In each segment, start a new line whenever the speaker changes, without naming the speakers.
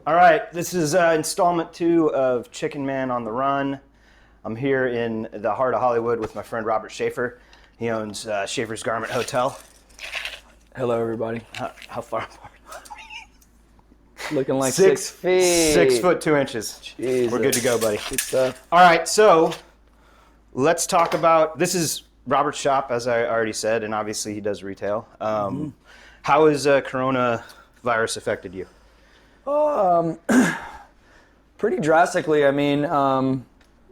All right, this is installment 2 of ChickenMan on the Run. I'm here in the heart of Hollywood with my friend Robert Schaeffer. He owns Schaeffers Garment Hotel.
Hello, everybody.
How far apart?
Looking like 6 feet.
6 foot 2 inches.
Jesus.
We're good to go, buddy.
Good stuff.
All right, so let's talk about, this is Robert's shop, as I already said, and obviously he does retail. How has coronavirus affected you?
Pretty drastically. I mean,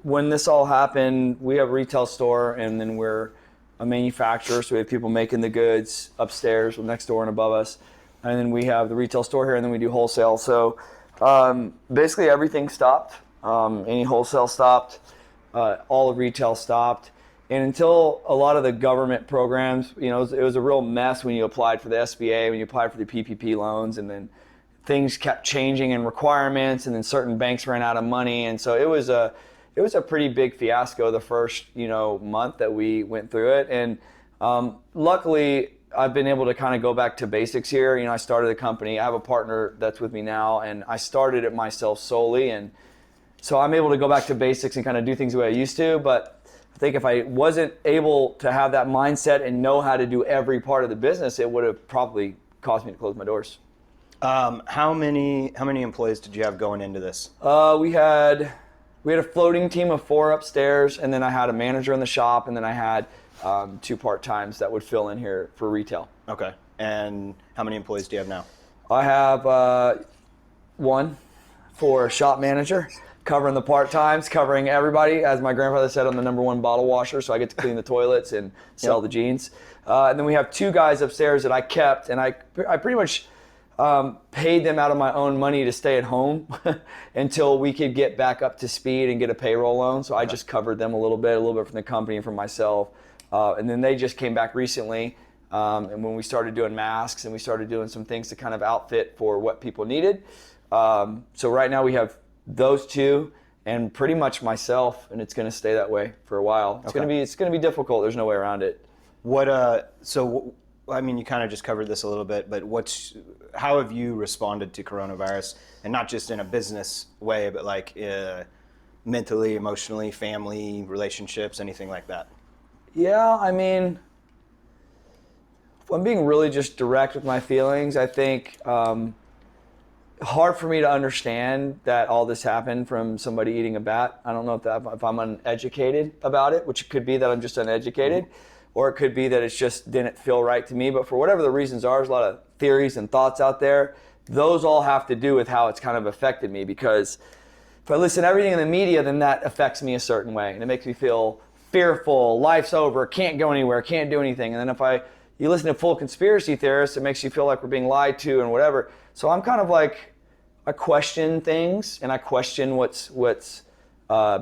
when this all happened, we have a retail store, and then we're a manufacturer, so we have people making the goods upstairs, next door and above us. And then we have the retail store here, and then we do wholesale. So basically everything stopped. Any wholesale stopped. All of retail stopped. And until a lot of the government programs, it was a real mess when you applied for the SBA, when you applied for the PPP loans, and then things kept changing in requirements, and then certain banks ran out of money. And so it was a pretty big fiasco the first, month that we went through it. And luckily, I've been able to kind of go back to basics here. I started the company. I have a partner that's with me now, and I started it myself solely. And so I'm able to go back to basics and kind of do things the way I used to. But I think if I wasn't able to have that mindset and know how to do every part of the business, it would have probably caused me to close my doors.
How many employees did you have going into this?
We had a floating team of 4 upstairs, and then I had a manager in the shop, and then I had 2 part-times that would fill in here for retail.
Okay. And how many employees do you have now?
I have 1 for shop manager, covering the part-times, covering everybody. As my grandfather said, I'm the #1 bottle washer, so I get to clean the toilets and sell the jeans. And then we have 2 guys upstairs that I kept, and I pretty much paid them out of my own money to stay at home until we could get back up to speed and get a payroll loan. So I just covered them a little bit from the company and from myself. And then they just came back recently. And when we started doing masks and we started doing some things to kind of outfit for what people needed. So right now we have those 2 and pretty much myself, and it's going to stay that way for a while. It's going to be difficult. There's no way around it.
You kind of just covered this a little bit, but how have you responded to coronavirus, and not just in a business way, but like mentally, emotionally, family, relationships, anything like that?
Yeah, if I'm being really just direct with my feelings, I think hard for me to understand that all this happened from somebody eating a bat. I don't know if I'm uneducated about it, which it could be that I'm just uneducated, or it could be that it just didn't feel right to me. But for whatever the reasons are, there's a lot of theories and thoughts out there. Those all have to do with how it's kind of affected me, because if I listen to everything in the media, then that affects me a certain way, and it makes me feel fearful, life's over, can't go anywhere, can't do anything. And then if you listen to full conspiracy theorists, it makes you feel like we're being lied to and whatever. So I'm kind of like, I question things, and I question what's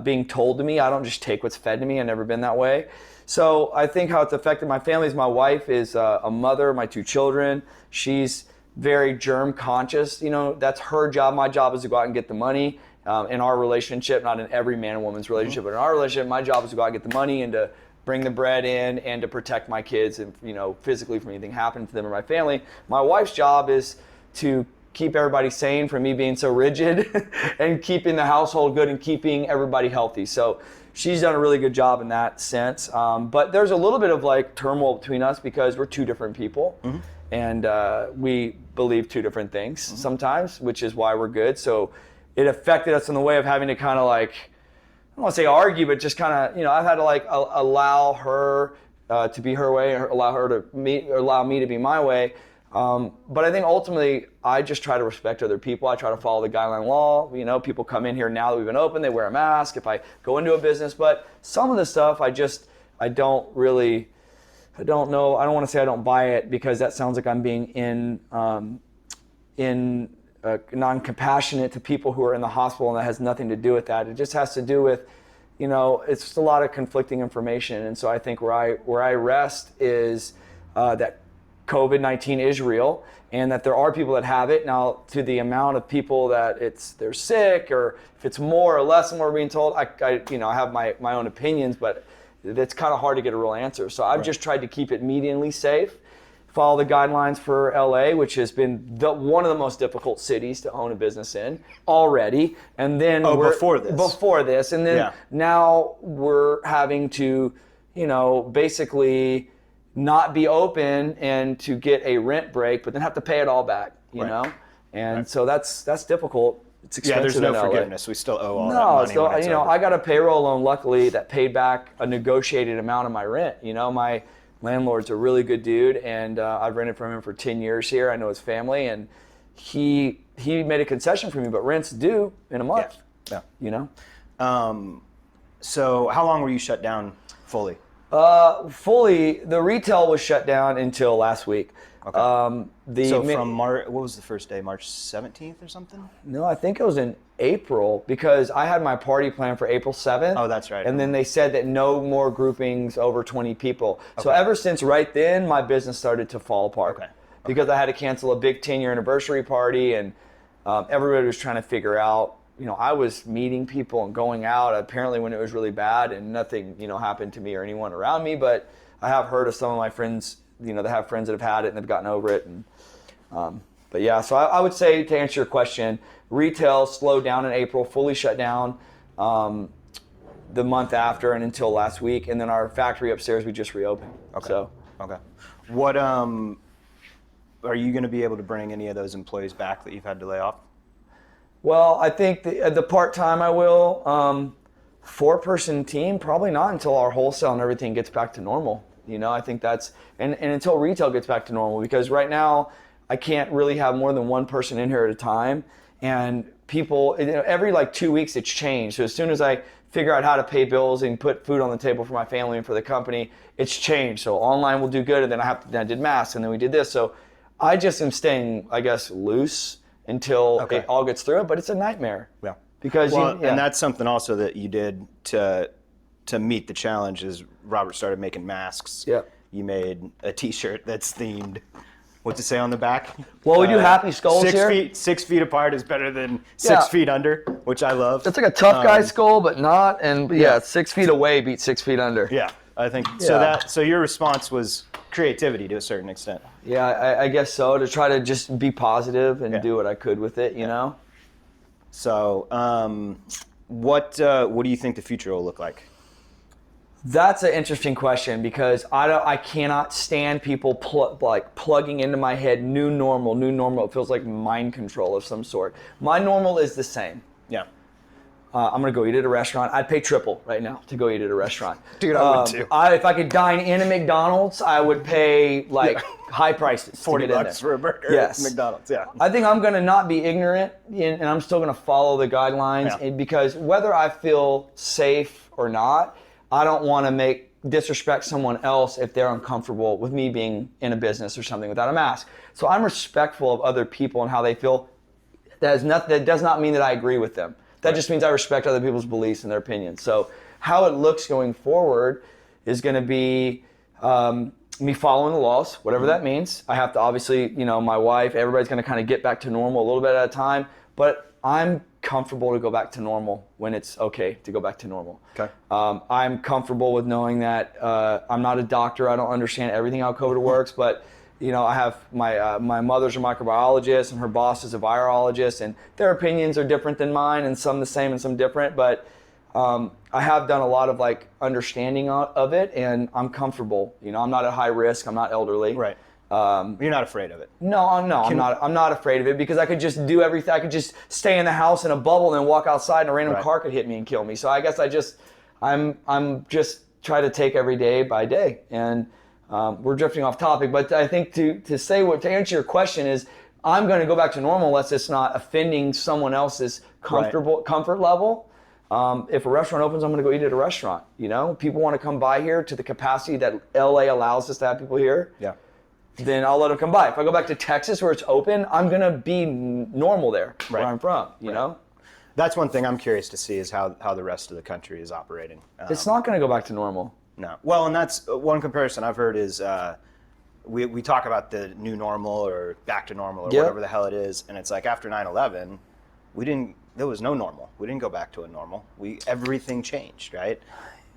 being told to me. I don't just take what's fed to me. I've never been that way. So I think how it's affected my family is my wife is a mother, my 2 children. She's very germ conscious. That's her job. My job is to go out and get the money. In our relationship, not in every man and woman's relationship, but in our relationship, my job is to go out and get the money and to bring the bread in and to protect my kids and physically from anything happening to them or my family. My wife's job is to keep everybody sane from me being so rigid and keeping the household good and keeping everybody healthy. So she's done a really good job in that sense. But there's a little bit of like turmoil between us because we're 2 different people, and we believe 2 different things sometimes, which is why we're good. So it affected us in the way of having to kind of like, I don't want to say argue, but just kind of, I've had to like allow her to be her way, allow me to be my way. But I think ultimately I just try to respect other people. I try to follow the guideline law. People come in here now that we've been open, they wear a mask if I go into a business. But some of the stuff I don't know. I don't want to say I don't buy it, because that sounds like I'm being non-compassionate to people who are in the hospital, and that has nothing to do with that. It just has to do with, it's just a lot of conflicting information. And so I think where I rest is that COVID-19 is real, and that there are people that have it. Now, to the amount of people that they're sick, or if it's more or less than what we're being told, I have my own opinions, but it's kind of hard to get a real answer. So I've just tried to keep it medianly safe. follow the guidelines for LA, which has been one of the most difficult cities to own a business in already. And then
before this.
And then now we're having to, basically not be open and to get a rent break, but then have to pay it all back, you know? And so that's difficult. It's expensive.
There's no
in LA.
forgiveness. We still owe all that money.
No,
when it's
so
over.
I got a payroll loan, luckily, that paid back a negotiated amount of my rent. My landlord's a really good dude, and I've rented from him for 10 years here. I know his family, and he made a concession for me, but rent's due in a month.
Yeah. So how long were you shut down fully?
Fully, the retail was shut down until last week.
Okay. From what was the first day? March 17th or something?
No, I think it was in April, because I had my party planned for April 7th.
Oh, that's right.
And then they said that no more groupings over 20 people. Okay. So ever since right then, my business started to fall apart. Okay. Because I had to cancel a big 10-year anniversary party, and everybody was trying to figure out, I was meeting people and going out apparently when it was really bad, and nothing, happened to me or anyone around me. But I have heard of some of my friends, that have friends that have had it and have gotten over it. And but yeah, so I would say, to answer your question, retail slowed down in April, fully shut down the month after and until last week. And then our factory upstairs, we just reopened.
Okay. Okay. What are you going to be able to bring any of those employees back that you've had to lay off?
Well, I think the part-time I will. 4-person team, probably not until our wholesale and everything gets back to normal. I think that's, and until retail gets back to normal, because right now I can't really have more than one person in here at a time. And people, every 2 weeks it's changed. So as soon as I figure out how to pay bills and put food on the table for my family and for the company, it's changed. So online will do good, and then I did masks, and then we did this. So I just am staying, I guess, loose until it all gets through it, but it's a nightmare.
Yeah.
Because
and that's something also that you did to meet the challenge is Robert started making masks.
Yeah.
You made a t-shirt that's themed. What's it say on the back?
Well, we do happy skulls here.
6 feet apart is better than 6 feet under, which I love.
It's like a tough guy skull, but not. And 6 feet away beats 6 feet under.
Yeah, I think so. So your response was creativity to a certain extent.
Yeah, I guess so. To try to just be positive and do what I could with it, you know.
So, what do you think the future will look like?
That's an interesting question, because I cannot stand people plugging into my head new normal. It feels like mind control of some sort. My normal is the same.
Yeah.
I'm gonna go eat at a restaurant. I'd pay triple right now to go eat at a restaurant.
Dude, I would too.
If I could dine in a McDonald's, I would pay high prices.
$40 for a burger.
Yes.
At McDonald's. Yeah.
I think I'm gonna not be ignorant, and I'm still gonna follow the guidelines, because whether I feel safe or not, I don't want to disrespect someone else if they're uncomfortable with me being in a business or something without a mask. So I'm respectful of other people and how they feel. That does not mean that I agree with them. That just means I respect other people's beliefs and their opinions. So how it looks going forward is going to be me following the laws, whatever that means. I have to obviously, my wife, everybody's going to kind of get back to normal a little bit at a time. But I'm comfortable to go back to normal when it's okay to go back to normal.
Okay.
I'm comfortable with knowing that I'm not a doctor. I don't understand everything how COVID works, but I have my mother's a microbiologist and her boss is a virologist, and their opinions are different than mine, and some the same and some different. But I have done a lot of understanding of it, and I'm comfortable. I'm not at high risk. I'm not elderly.
Right. You're not afraid of it.
No, I'm not afraid of it, because I could just do everything. I could just stay in the house in a bubble and then walk outside and a random car could hit me and kill me. So I guess I'm just try to take every day by day. And we're drifting off topic, but I think to answer your question is, I'm going to go back to normal unless it's not offending someone else's comfort level. If a restaurant opens, I'm going to go eat at a restaurant. People want to come by here to the capacity that LA allows us to have people here.
Yeah.
Then I'll let them come by. If I go back to Texas where it's open, I'm going to be normal there where I'm from, you know?
That's one thing I'm curious to see is how the rest of the country is operating.
It's not going to go back to normal.
No. Well, and that's one comparison I've heard is we talk about the new normal or back to normal or whatever the hell it is. And it's like after 9/11, there was no normal. We didn't go back to a normal. Everything changed, right?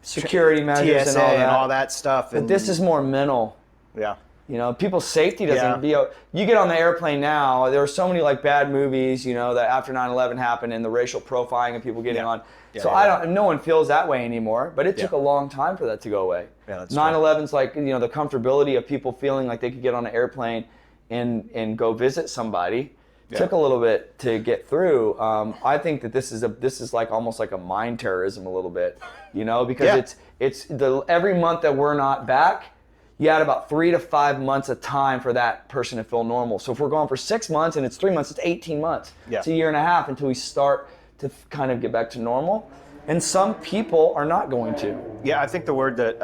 Security measures
TSA
and all that
stuff.
But this is more mental.
Yeah.
You know, people's safety doesn't you get on the airplane now, there are so many like bad movies, you know, that after 9/11 happened and the racial profiling of people getting on. No one feels that way anymore, but it took a long time for that to go away.
Yeah, that's
9/11's like, you know, the comfortability of people feeling like they could get on an airplane and go visit somebody. Took a little bit to get through. I think that this is like almost like a mind terrorism a little bit, you know, because it's every month that we're not back, you had about 3 to 5 months of time for that person to feel normal. So if we're gone for 6 months and it's 3 months, it's 18 months.
Yeah.
It's a year and a half until we start to kind of get back to normal. And some people are not going to.
Yeah, I think the word that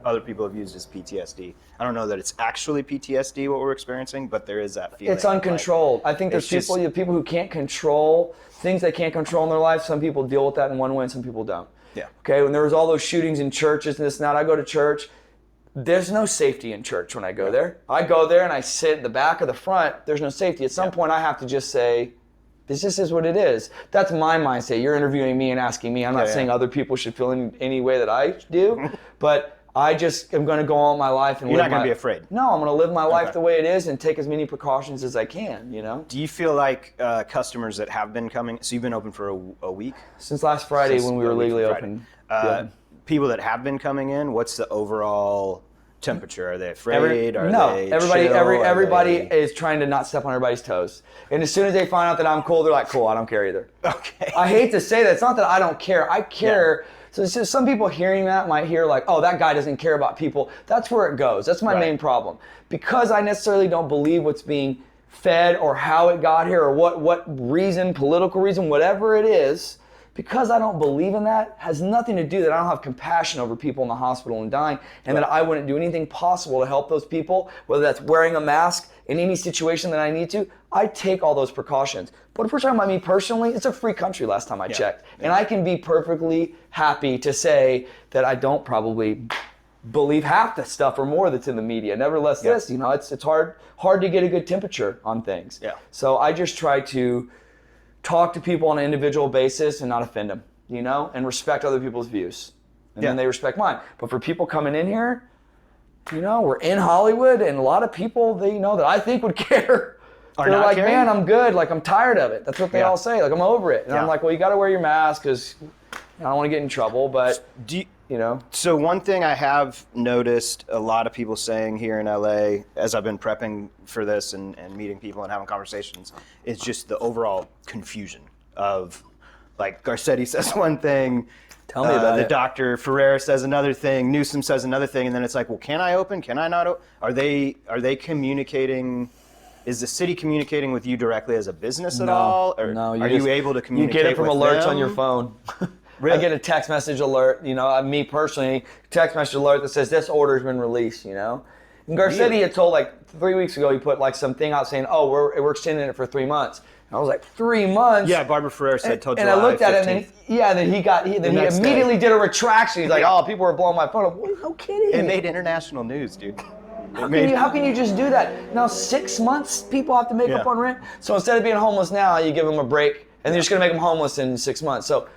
other people have used is PTSD. I don't know that it's actually PTSD what we're experiencing, but there is that feeling.
It's uncontrolled. I think there's people who can't control things they can't control in their life. Some people deal with that in one way and some people don't.
Yeah.
Okay, when there was all those shootings in churches and this and that, I go to church. There's no safety in church when I go there. I go there and I sit in the back or the front. There's no safety. At some point I have to just say, this is what it is. That's my mindset. You're interviewing me and asking me. I'm not saying other people should feel in any way that I do, but I just am going to go on my life and
You're not going to be afraid.
No, I'm going to live my life the way it is and take as many precautions as I can, you know?
Do you feel like customers that have been coming, so you've been open for a week?
Since last Friday when we were legally open.
People that have been coming in, what's the overall temperature? Are they afraid?
Everybody is trying to not step on everybody's toes. And as soon as they find out that I'm cool, they're like, cool, I don't care either.
Okay.
I hate to say that. It's not that I don't care. I care. Yeah. So it's just some people hearing that might hear like, oh, that guy doesn't care about people. That's where it goes. That's my main problem. Because I necessarily don't believe what's being fed or how it got here or what reason, political reason, whatever it is, because I don't believe in that, has nothing to do that I don't have compassion over people in the hospital and dying, and that I wouldn't do anything possible to help those people, whether that's wearing a mask in any situation that I need to. I take all those precautions. But if we're talking about me personally, it's a free country last time I checked. Yeah. And I can be perfectly happy to say that I don't probably believe half the stuff or more that's in the media. Nevertheless, this, you know, it's hard to get a good temperature on things. Yeah. So I just try to talk to people on an individual basis and not offend them, you know, and respect other people's views. And then they respect mine. But for people coming in here, you know, we're in Hollywood and a lot of people, they know that I think would care. They're like, man, I'm good. Like, I'm tired of it. That's what they all say. Like, I'm over it. And I'm like, well, you got to wear your mask because I don't want to get in trouble. But, you know.
So one thing I have noticed a lot of people saying here in LA, as I've been prepping for this and meeting people and having conversations, is just the overall confusion of, like, Garcetti says one thing,
tell me about
it. Dr. Ferrer says another thing, Newsom says another thing, and then it's like, well, can I open? Can I not open? Are they communicating? Is the city communicating with you directly as a business at all? Or
no.
Are you able to communicate with them?
You get it from alerts on your phone. Really? I get a text message alert, you know, me personally, text message alert that says this order's been released, you know. And Garcetti had told, like, 3 weeks ago, he put, like, something out saying, oh, we're extending it for 3 months. And I was like, 3 months?
Yeah, Barbara Ferrer said till July 15th.
And I looked at it, and then he immediately did a retraction. He's like, oh, people were blowing my phone up. No kidding.
It made international news, dude.
How can you just do that? Now 6 months people have to make up on rent? So instead of being homeless now, you give them a break, and they're just going to make them homeless in 6 months. So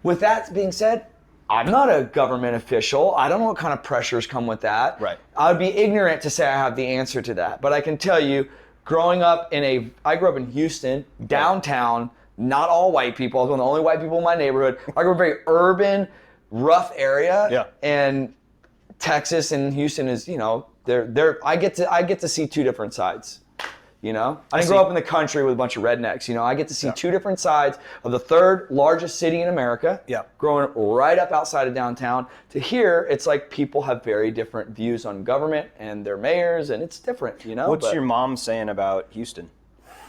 with that being said, I'm not a government official. I don't know what kind of pressures come with that.
Right.
I would be ignorant to say I have the answer to that. But I can tell you, I grew up in Houston, downtown, not all white people. I was one of the only white people in my neighborhood. I grew up in a very urban, rough area. Yeah. And Texas and Houston is, you know, I get to see two different sides. You know, I didn't grow up in the country with a bunch of rednecks. You know, I get to see two different sides of the third largest city in America. Yeah. Growing right up outside of downtown. To here, it's like people have very different views on government and their mayors, and it's different. You know.
What's your mom saying about Houston?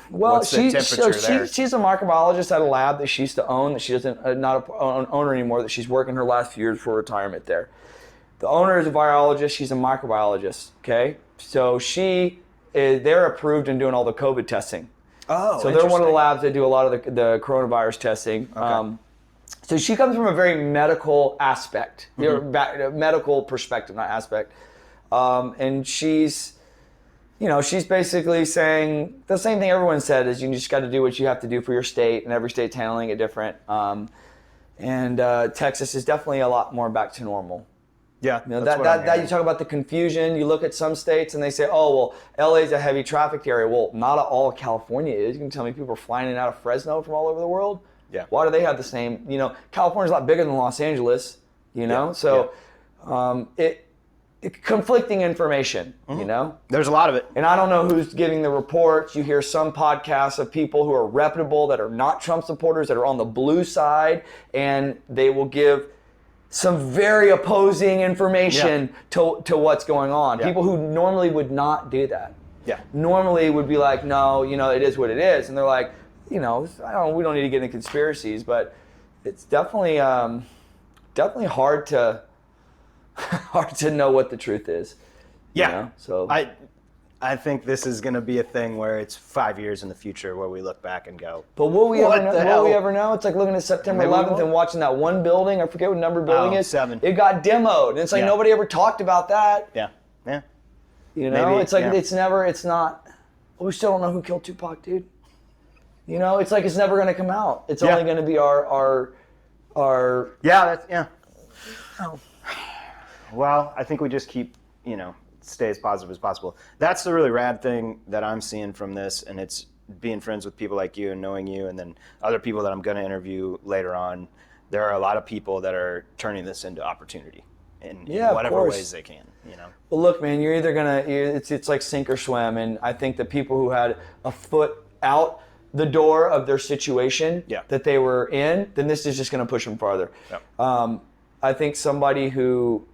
Well, she's a microbiologist at a lab that she used to own. That she doesn't not an owner anymore. That she's working her last few years for retirement there. The owner is a virologist. She's a microbiologist. Okay, so they're approved in doing all the COVID testing. Oh, so they're one of the labs that do a lot of the coronavirus testing. Okay. So she comes from a very medical aspect, medical perspective, not aspect. And she's basically saying the same thing everyone said is you just got to do what you have to do for your state, and every state's handling it different. And Texas is definitely a lot more back to normal.
Yeah,
You know,
that's what I'm
that you
hearing.
talk about the confusion. You look at some states and they say, oh, well, LA is a heavy trafficked area. Well, not all of California is. You can tell me people are flying in and out of Fresno from all over the world.
Yeah.
Why do they have the same, you know, California's a lot bigger than Los Angeles, you know?
Yeah,
So it conflicting information, you know?
There's a lot of it.
And I don't know who's giving the reports. You hear some podcasts of people who are reputable that are not Trump supporters, that are on the blue side, and they will give some very opposing information to what's going on.
Yeah.
People who normally would not do that.
Yeah.
Normally would be like, no, you know, it is what it is. And they're like, you know, we don't need to get into conspiracies, but it's definitely hard to know what the truth is.
Yeah.
You know? So
I think this is going to be a thing where it's 5 years in the future where we look back and go,
but will we
What
ever know?
the
Will
hell?
we ever know? It's like looking at September
Maybe we
11th
will.
and watching that one building. I forget what number building it is.
7.
It got demoed. And it's like
Yeah.
nobody ever talked about that.
Yeah. Yeah.
You know,
Maybe,
it's like
yeah.
it's not. We still don't know who killed Tupac, dude. You know, it's like it's never going to come out. It's
Yeah.
only going to be our.
Yeah. Yeah. Oh. Well, I think we just keep, you know, stay as positive as possible. That's the really rad thing that I'm seeing from this, and it's being friends with people like you and knowing you, and then other people that I'm going to interview later on. There are a lot of people that are turning this into opportunity in
Yeah, of
whatever
course.
ways they can, you know.
Well, look, man, you're either it's like sink or swim, and I think the people who had a foot out the door of their situation that they were in, then this is just going to push them farther.
Yep.
I think somebody who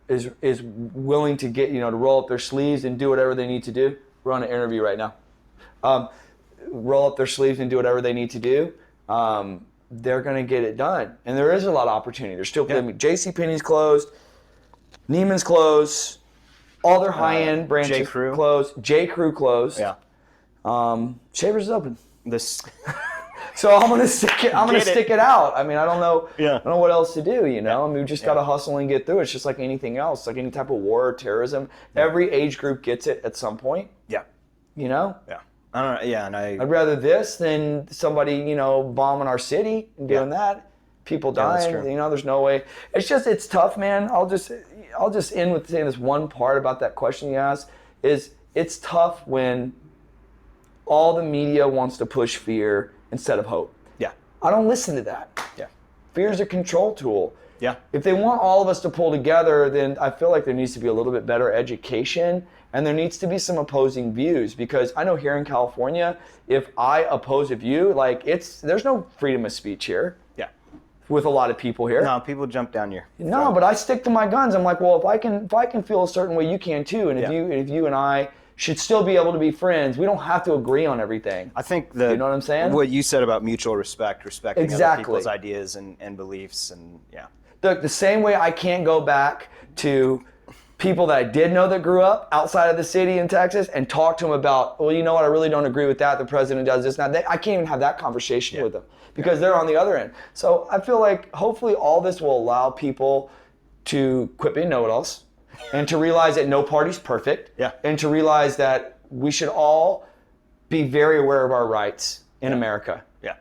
is willing to get, you know, to roll up their sleeves and do whatever they need to do. We're on an interview right now. Roll up their sleeves and do whatever they need to do. They're going to get it done. And there is a lot of opportunity. There's still JCPenney's closed, Neiman's closed, all their high-end branches
J. Crew.
closed. J. Crew closed.
Yeah.
Schaeffers is open.
This.
So I'm gonna stick it. Stick it out. I mean, I don't know.
Yeah.
I don't know what else to do. You know, I mean, we just gotta hustle and get through. It's just like anything else, like any type of war or terrorism. Every age group gets it at some point.
Yeah.
You know.
Yeah. I don't know. Yeah, and
I'd rather this than somebody, you know, bombing our city and doing that. People
that's
dying.
true.
You know, there's no way. It's tough, man. I'll just end with saying this one part about that question you asked. Is it's tough when all the media wants to push fear instead of hope.
Yeah.
I don't listen to that.
Yeah.
Fear is a control tool.
Yeah.
If they want all of us to pull together, then I feel like there needs to be a little bit better education and there needs to be some opposing views, because I know here in California, if I oppose a view, like there's no freedom of speech here
Yeah.
with a lot of people here.
No, people jump down your.
No, but I stick to my guns. I'm like, well, if I can feel a certain way, you can too. And if you and I should still be able to be friends, we don't have to agree on everything.
I think
you know what I'm saying?
What you said about mutual respecting
Exactly.
other people's ideas and beliefs, and
The same way I can't go back to people that I did know that grew up outside of the city in Texas and talk to them about, well, you know what, I really don't agree with that. The president does this. Now, I can't even have that conversation with them because they're on the other end. So I feel like hopefully all this will allow people to quit being know-it-alls and to realize that no party's perfect.
Yeah.
And to realize that we should all be very aware of our rights in America.
Yeah.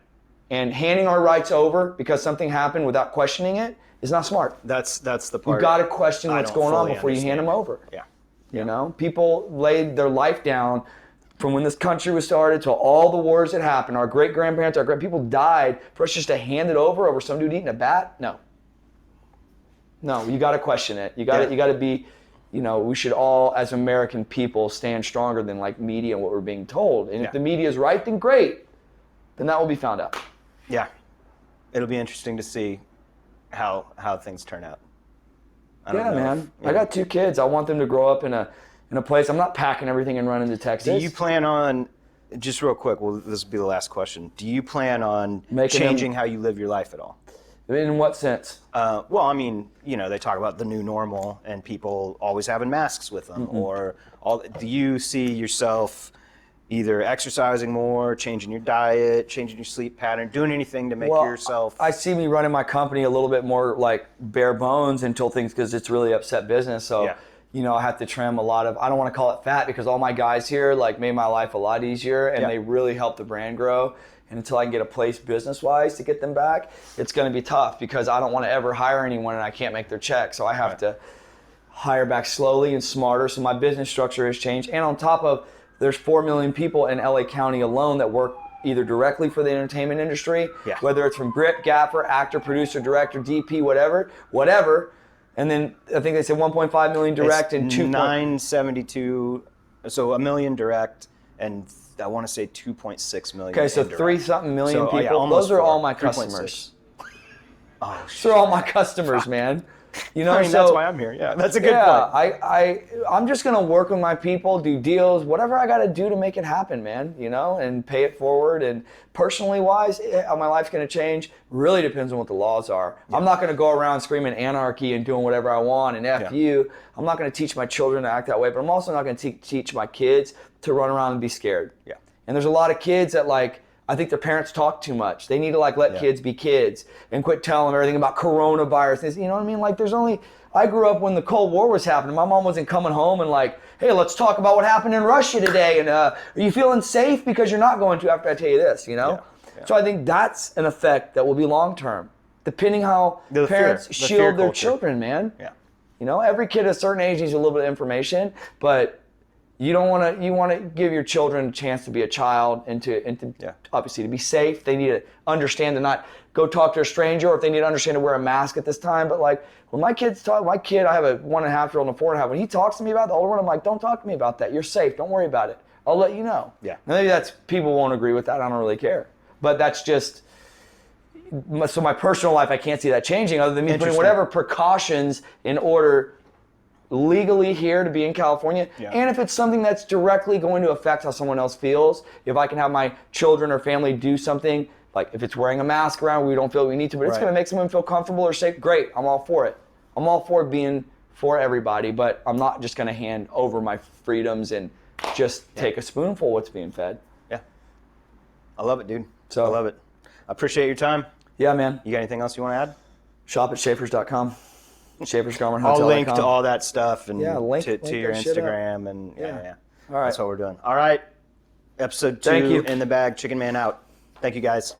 And handing our rights over because something happened without questioning it is not smart.
That's the part.
You got to question what's going on
fully
before you hand them over.
Yeah.
You know, people laid their life down from when this country was started to all the wars that happened. Our great-grandparents, people died for us just to hand it over some dude eating a bat? No, you got to question it. You got to be, you know, we should all, as American people, stand stronger than like media and what we're being told. And if the media is right, then great. Then that will be found out.
Yeah. It'll be interesting to see how things turn out. I don't know
man.
if,
I got 2 kids. I want them to grow up in a place. I'm not packing everything and running to Texas.
Do you plan on, just real quick, well, this will be the last question. Do you plan on changing how you live your life at all?
In what sense?
Well, I mean, you know, they talk about the new normal and people always having masks with them. Do you see yourself either exercising more, changing your diet, changing your sleep pattern, doing anything to make yourself...
I see me running my company a little bit more like bare bones until things, because it's really upset business. So, you know, I have to trim a lot of, I don't want to call it fat, because all my guys here like made my life a lot easier and they really helped the brand grow. And until I can get a place business-wise to get them back, it's going to be tough because I don't want to ever hire anyone and I can't make their check. So I have to hire back slowly and smarter. So my business structure has changed. And on top of, there's 4 million people in LA County alone that work either directly for the entertainment industry, whether it's from grip, gaffer, actor, producer, director, DP, whatever. And then I think they said 1.5 million direct and
972, so a million direct, and I want to say 2.6 million.
Okay, so
indirect.
3-something million
So,
people. Those are all my customers.
Oh, shit.
Those are all my customers, man. You know,
I mean,
so
that's why I'm here. Yeah, that's a good point.
I'm just gonna work with my people, do deals, whatever I gotta do to make it happen, man. You know, and pay it forward. And personally wise, how my life's gonna change really depends on what the laws are. I'm not gonna go around screaming anarchy and doing whatever I want and F you. I'm not gonna teach my children to act that way, but I'm also not gonna teach my kids to run around and be scared. Yeah. And there's a lot of kids that I think their parents talk too much. They need to let kids be kids and quit telling them everything about coronavirus. You know what I mean? I grew up when the Cold War was happening. My mom wasn't coming home and hey, let's talk about what happened in Russia today. And are you feeling safe? Because you're not going to after I tell you this, you know? Yeah. Yeah. So I think that's an effect that will be long-term, depending how parents shield their children, man. Yeah. You know, every kid at a certain age needs a little bit of information, but you want to give your children a chance to be a child and to obviously to be safe. They need to understand to not go talk to a stranger, or if they need to understand to wear a mask at this time. But when my kid, I have a 1.5-year-old and a 4.5. When he talks to me about the older one, I'm like, don't talk to me about that. You're safe. Don't worry about it. I'll let you know. Yeah. Maybe people won't agree with that. I don't really care. But that's just, so my personal life, I can't see that changing other than me putting whatever precautions in order legally here to be in California. Yeah. And if it's something that's directly going to affect how someone else feels, if I can have my children or family do something, like if it's wearing a mask around, we don't feel we need to, but it's going to make someone feel comfortable or safe, great, I'm all for it. I'm all for being for everybody, but I'm not just going to hand over my freedoms and just take a spoonful of what's being fed. Yeah.
I love it, dude. I love it. I appreciate your time.
Yeah, man.
You got anything else you want to add?
Shop at Schaeffers.com. Schaeffers Garment
Hotel. I'll link to all that stuff and
link
to your Instagram and
All right.
That's what we're doing. All right. Episode 2 in the bag. Chicken Man out. Thank you guys.